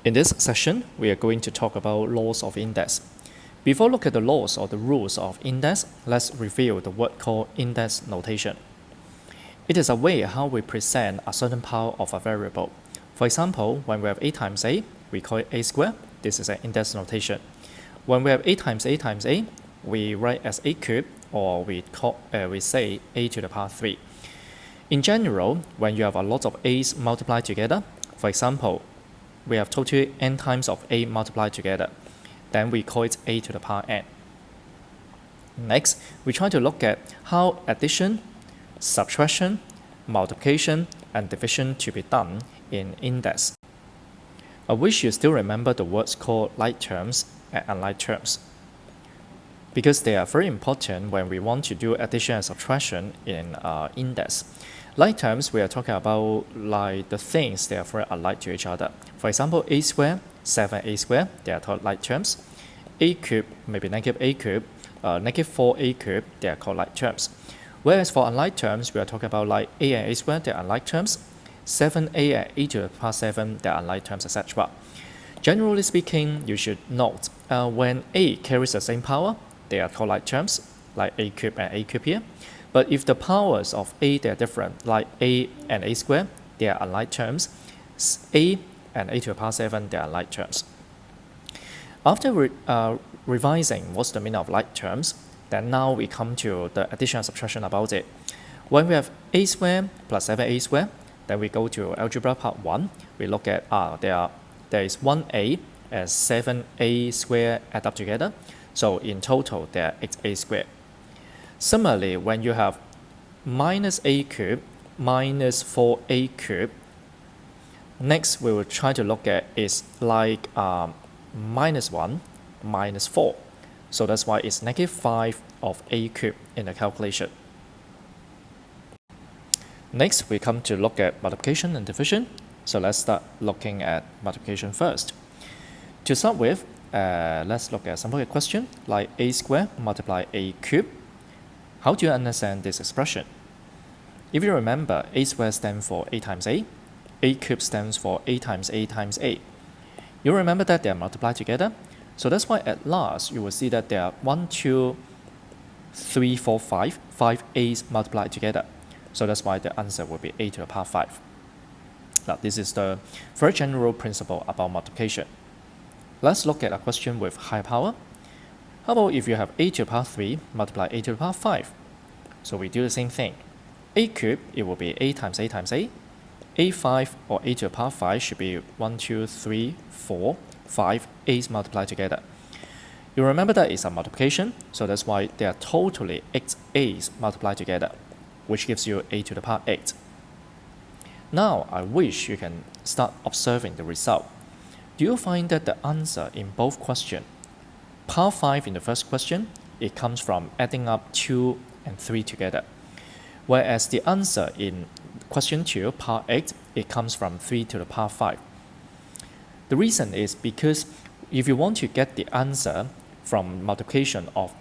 In this session, we are going to talk about laws of index. Before look at the laws or the rules of index, let's review the word called index notation. It is a way how we present a certain power of a variable. For example, when we have a times a, we call it a squared. This is an index notation. When we have a times a, we write as a cubed, or we say a to the power 3. In general, when you have a lot of a's multiplied together, for example, we have total n times of a multiplied together, then we call it a to the power n. Next, we try to look at how addition, subtraction, multiplication, and division to be done in index. I wish you still remember the words called like terms and unlike terms, because they are very important when we want to do addition and subtraction in index. Like terms, we are talking about like the things that are very alike to each other. For example, a squared, 7a squared, they are called like terms. A cubed, maybe negative a cubed, negative 4a cubed, they are called like terms. Whereas for unlike terms, we are talking about like a and a squared, they are unlike terms. 7a and a to the power 7, they are unlike terms, etc. Generally speaking, you should note when a carries the same power, they are called like terms, like a cubed and a cubed here. But if the powers of a they are different, like a and a squared, they are unlike terms. A and a to the power 7, they are like terms. After revising what's the meaning of like terms, then now we come to the addition and subtraction about it. When we have a squared plus 7a squared, then we go to algebra part 1. We look at there is 1a and 7a squared add up together. So in total, there are 8a squared. Similarly, when you have minus a cubed minus 4a cubed, next we will try to look at is like minus 1 minus 4. So that's why it's negative 5 of a cubed in the calculation. Next, we come to look at multiplication and division. So let's start looking at multiplication first. To start with, let's look at a simple question like a squared multiply a cubed. How do you understand this expression? If you remember, a squared stands for a times a cubed stands for a times a times a. You remember that they are multiplied together, so that's why at last you will see that there are 1, 2, 3, 4, 5 a's multiplied together. So that's why the answer will be a to the power 5. Now this is the very general principle about multiplication. Let's look at a question with high power. How about if you have a to the power 3 multiply a to the power 5? So we do the same thing. A cubed, it will be a times a times a. A5 or a to the power 5 should be 1, 2, 3, 4, 5 a's multiplied together. You remember that it's a multiplication, so that's why there are totally 8 a's multiplied together, which gives you a to the power 8. Now, I wish you can start observing the result. Do you find that the answer in both questions, power 5 in the first question, it comes from adding up 2 and 3 together. Whereas the answer in question 2, power 8, it comes from 3 to the power 5. The reason is because if you want to get the answer from multiplication of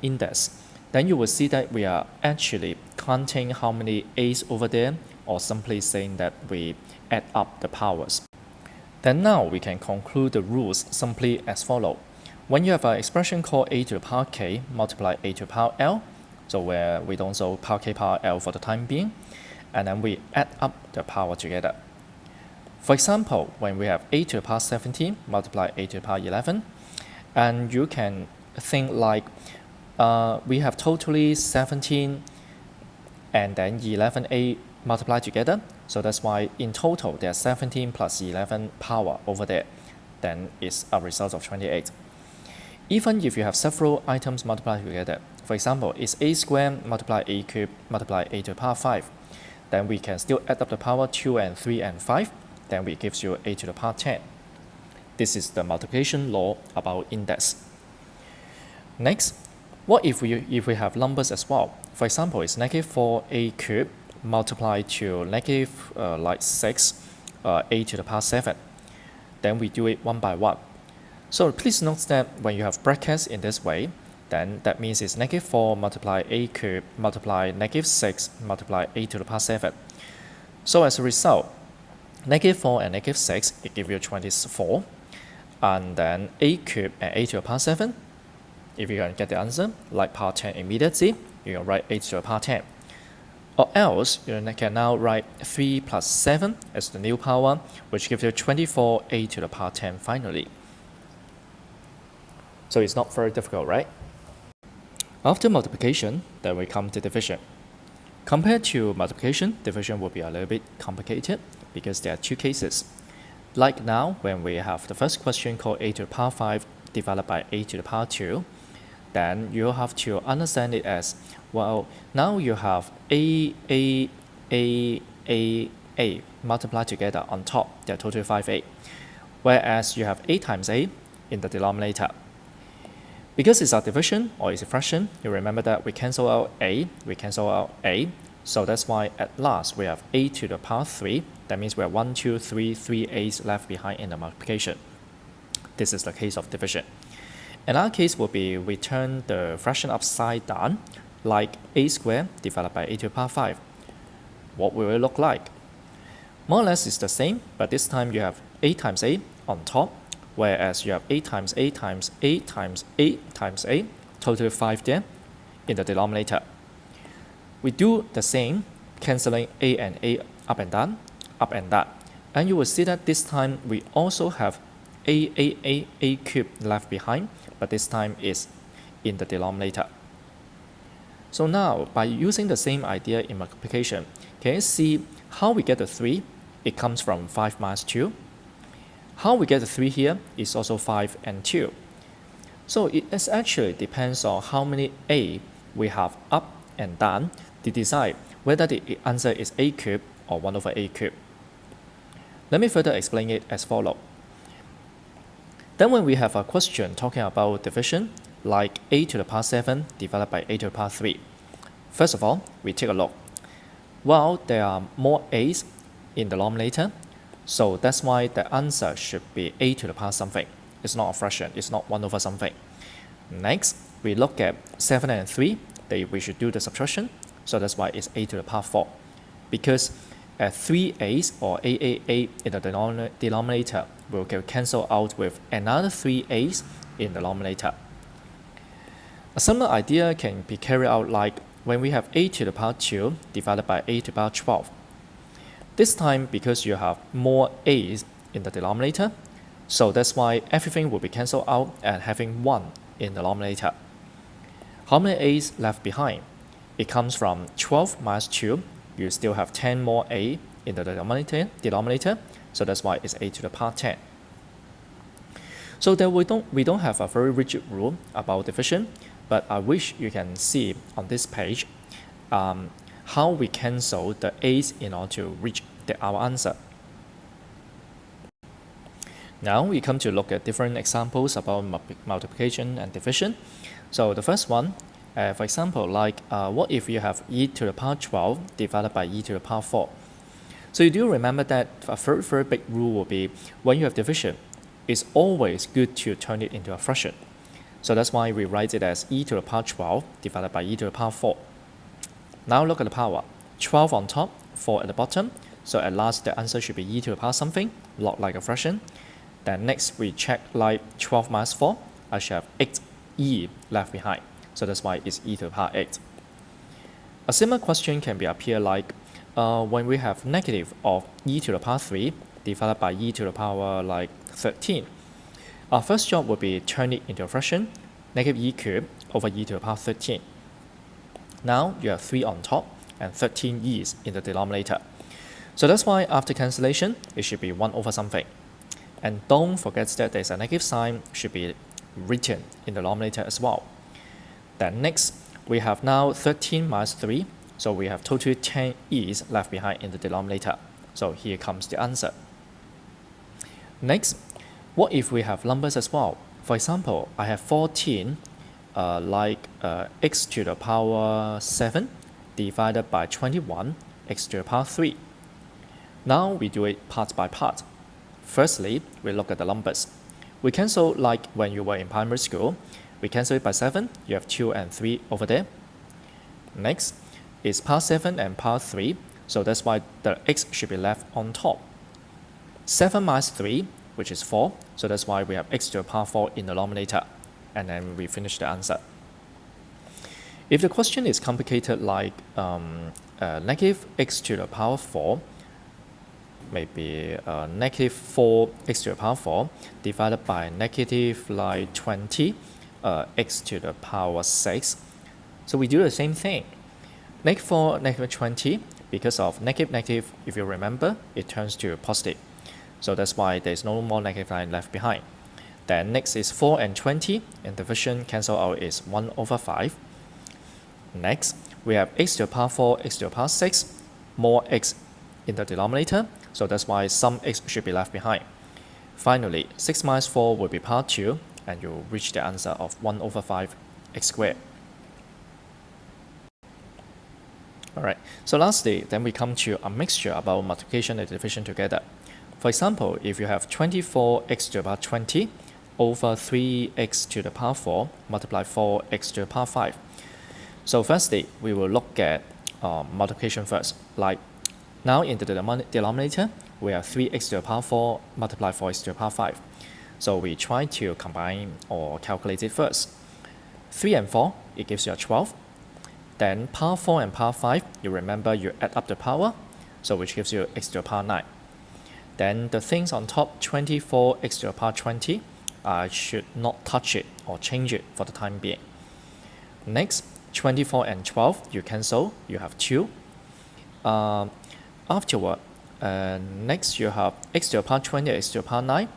index, then you will see that we are actually counting how many a's over there, or simply saying that we add up the powers. Then now we can conclude the rules simply as follows. When you have an expression called a to the power k multiply a to the power l, so where we don't show power k power l for the time being, and then we add up the power together. For example, when we have a to the power 17 multiply a to the power 11, and you can think like we have totally 17 and then 11a multiplied together, so that's why in total there's 17 plus 11 power over there, then it's a result of 28. Even if you have several items multiplied together, for example, it's a squared multiply a cubed multiply a to the power 5, then we can still add up the power 2 and 3 and 5, then it gives you a to the power 10. This is the multiplication law about index. Next, what if we have numbers as well? For example, it's negative 4a cubed multiplied to negative 6 a to the power 7. Then we do it one by one. So please note that when you have brackets in this way, then that means it's negative 4 multiply a cubed multiply negative 6 multiply a to the power 7. So as a result, -4 and -6, it gives you 24. And then a cubed and a to the power 7. If you can get the answer, like power 10 immediately, you can write a to the power 10. Or else, you can now write 3 plus 7 as the new power, which gives you 24a to the power 10 finally. So it's not very difficult, right? After multiplication, then we come to division. Compared to multiplication, division will be a little bit complicated because there are two cases. Like now, when we have the first question called a to the power 5 divided by a to the power 2, then you have to understand it as, well, now you have a multiplied together on top, they're total 5a, whereas you have a times a in the denominator. Because it's a division or it's a fraction, you remember that we cancel out a, so that's why at last we have a to the power 3. That means we have 1, 2, 3, 3 a's left behind in the multiplication. This is the case of division. Another case will be we turn the fraction upside down, like a squared divided by a to the power 5. What will it look like? More or less it's the same, but this time you have a times a on top, whereas you have a times a times a times a times a, total 5 there in the denominator. We do the same, cancelling a up and down, and you will see that this time we also have a cubed left behind, but this time is in the denominator. So now, by using the same idea in multiplication, can you see how we get the 3? It comes from 5 minus 2. How we get the 3 here is also 5 and 2. So it actually depends on how many a we have up and down to decide whether the answer is a cubed or 1 over a cubed. Let me further explain it as follows. Then when we have a question talking about division, like a to the power 7 divided by a to the power 3, first of all, we take a look. Well, there are more a's in the denominator, so that's why the answer should be a to the power something. It's not a fraction, it's not 1 over something. Next, we look at 7 and 3, we should do the subtraction, so that's why it's a to the power 4. Because 3 a's or a in the denominator will cancel out with another 3 a's in the denominator. A similar idea can be carried out like when we have a to the power 2 divided by a to the power 12. This time, because you have more a's in the denominator, so that's why everything will be cancelled out and having 1 in the denominator. How many a's left behind? It comes from 12 minus 2. You still have 10 more a in the denominator, so that's why it's a to the power 10. So that we don't have a very rigid rule about division, but I wish you can see on this page how we cancel the a's in order to reach our answer. Now we come to look at different examples about multiplication and division. So the first one, for example, like what if you have e to the power 12 divided by e to the power 4? So you do remember that a very big rule will be when you have division, it's always good to turn it into a fraction. So that's why we write it as e to the power 12 divided by e to the power 4. Now look at the power. 12 on top, 4 at the bottom. So at last the answer should be e to the power something, not like a fraction. Then next we check like 12 minus 4, I should have 8e left behind. So that's why it's e to the power 8. A similar question can be appear like when we have negative of e to the power 3 divided by e to the power like 13. Our first job would be turn it into a fraction, negative e cubed over e to the power 13. Now you have 3 on top and 13 e's in the denominator. So that's why after cancellation, it should be 1 over something. And don't forget that there's a negative sign should be written in the denominator as well. Then next, we have now 13 minus 3, so we have total 10 e's left behind in the denominator. So here comes the answer. Next, what if we have numbers as well? For example, I have 14 x to the power 7 divided by 21 x to the power 3. Now we do it part by part. Firstly, we look at the numbers. We cancel like when you were in primary school. We cancel it by 7, you have 2 and 3 over there. Next is power 7 and power 3, so that's why the x should be left on top. 7 minus 3, which is 4, so that's why we have x to the power 4 in the denominator, and then we finish the answer. If the question is complicated like negative x to the power 4, maybe negative 4x to the power 4 divided by negative like 20 x to the power 6. So we do the same thing. Negative 4, negative 20, because of negative, if you remember, it turns to positive. So that's why there's no more negative line left behind. Then next is 4 and 20, and division cancel out is 1 over 5. Next, we have x to the power 4, x to the power 6, more x in the denominator, so that's why some x should be left behind. Finally, 6 minus 4 will be power 2, and you'll reach the answer of 1 over 5 x squared. Alright, so lastly, then we come to a mixture about multiplication and division together. For example, if you have 24x to the power 20 over 3x to the power 4 multiply 4x to the power 5. So firstly, we will look at multiplication first. Like now in the denominator, we have 3x to the power 4 multiply 4x to the power 5. So we try to combine or calculate it first. 3 and 4, it gives you a 12. Then power 4 and power 5, you remember you add up the power, so which gives you x to the power 9. Then the things on top, 24x to the power 20, I should not touch it or change it for the time being. Next, 24 and 12, you cancel, you have 2. Afterward, next you have x to the power 20, x to the power 9,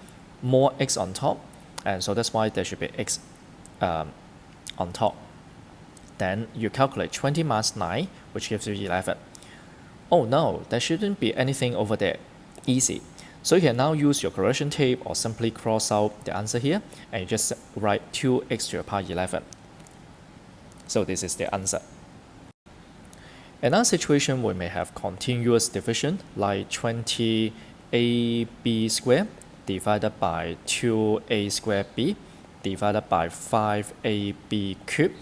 more x on top, and so that's why there should be x on top. Then you calculate 20 minus 9, which gives you 11. Oh no, there shouldn't be anything over there. Easy. So you can now use your correction tape or simply cross out the answer here, and you just write 2x to the power 11. So this is the answer. Another situation we may have continuous division like 20ab squared divided by 2a squared b divided by 5ab cubed.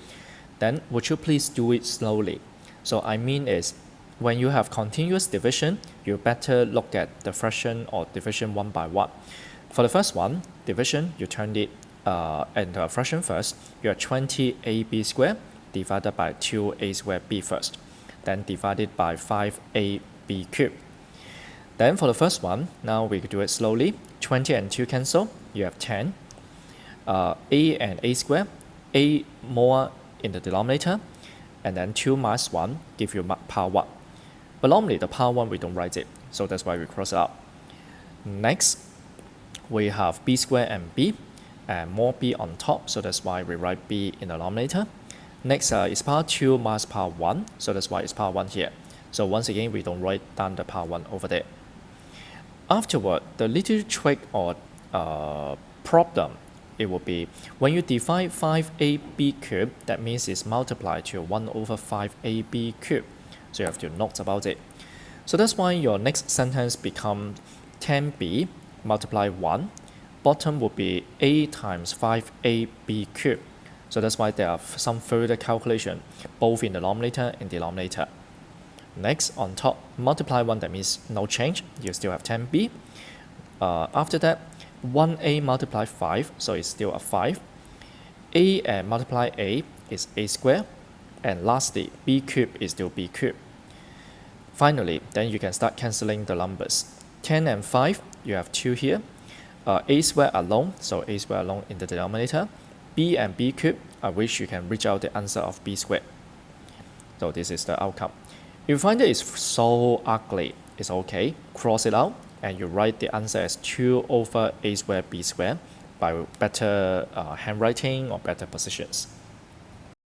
Then would you please do it slowly? So I mean is, when you have continuous division, you better look at the fraction or division one by one. For the first one, division, you turn it into a fraction first. You have 20ab squared divided by 2a squared b first. Then divided by 5ab cubed. Then for the first one, now we could do it slowly. 20 and 2 cancel, you have 10. A and a squared, a more in the denominator, and then 2 minus 1 give you power 1. But normally the power 1 we don't write it, so that's why we cross it out. Next, we have b squared and b, and more b on top, so that's why we write b in the denominator. Next is power 2 minus power 1, so that's why it's power 1 here. So once again, we don't write down the power 1 over there. Afterward, the little trick or problem, it will be when you divide 5ab cubed, that means it's multiplied to 1 over 5ab cubed. So you have to note about it. So that's why your next sentence becomes 10b multiply 1. Bottom will be a times 5ab cubed. So that's why there are some further calculation, both in the denominator and denominator. Next, on top, multiply 1, that means no change. You still have 10b. After that, 1a multiply 5, so it's still a 5. A and multiply a is a squared. And lastly, b cubed is still b cubed. Finally, then you can start cancelling the numbers. 10 and 5, you have 2 here. A squared alone, so a squared alone in the denominator. B and b cubed, I wish you can reach out the answer of b squared. So this is the outcome. If you find it is so ugly, it's okay, cross it out, and you write the answer as 2 over a squared b squared by better handwriting or better positions.